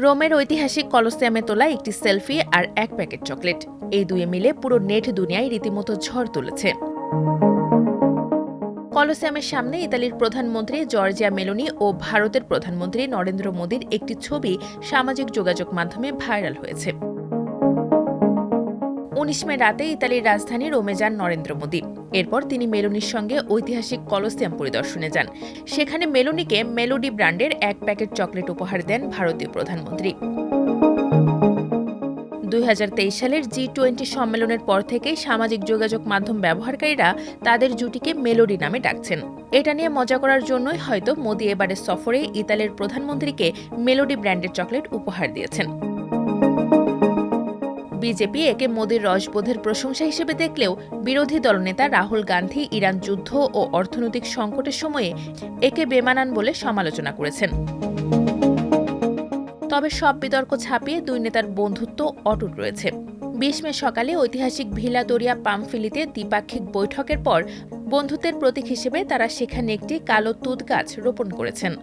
রোমের ঐতিহাসিক কলোসিয়ামে তোলা একটি সেলফি আর এক প্যাকেট চকলেট, এই দুয়ে মিলে পুরো নেট দুনিয়ায় রীতিমতো ঝড় তুলেছে। কলোসিয়ামের সামনে ইতালির প্রধানমন্ত্রী জর্জিয়া মেলোনি ও ভারতের প্রধানমন্ত্রী নরেন্দ্র মোদীর একটি ছবি সামাজিক যোগাযোগ মাধ্যমে ভাইরাল হয়েছে। ১৯ মে রাতে ইতালির রাজধানী রোমে যান নরেন্দ্র মোদী। এরপর তিনি মেলোনির সঙ্গে ঐতিহাসিক কলোসিয়াম পরিদর্শনে যান। সেখানে মেলোনিকে মেলোডি ব্র্যান্ডের এক প্যাকেট চকলেট উপহার দেন ভারতীয় প্রধানমন্ত্রী। ২০২৩ সালের G20 সম্মেলনের পর থেকেই সামাজিক যোগাযোগ মাধ্যম ব্যবহারকারীরা তাদের জুটিকে মেলোডি নামে ডাকছেন। এটা নিয়ে মজা করার জন্যই হয়তো মোদী এবারের সফরে ইতালির প্রধানমন্ত্রীকে মেলোডি ব্র্যান্ডের চকলেট উপহার দিয়েছেন। বিজেপি একে মোদীর রসবোধের প্রশংসা হিসেবে দেখলেও বিরোধী দলনেতা রাহুল গান্ধী ইরান যুদ্ধ ও অর্থনৈতিক সংকটের সময়ে একে বেমানান বলে সমালোচনা করেছেন। তবে সব বিতর্ক ছাপিয়ে দুই নেতার বন্ধুত্ব অটুট রয়েছে। ২০ মে সকালে ঐতিহাসিক ভিলা দোরিয়া পামফিলিতে দ্বিপাক্ষিক বৈঠকের পর বন্ধুত্বের প্রতীক হিসেবে তারা সেখানে একটি কালো তুঁত গাছ রোপণ করেছেন।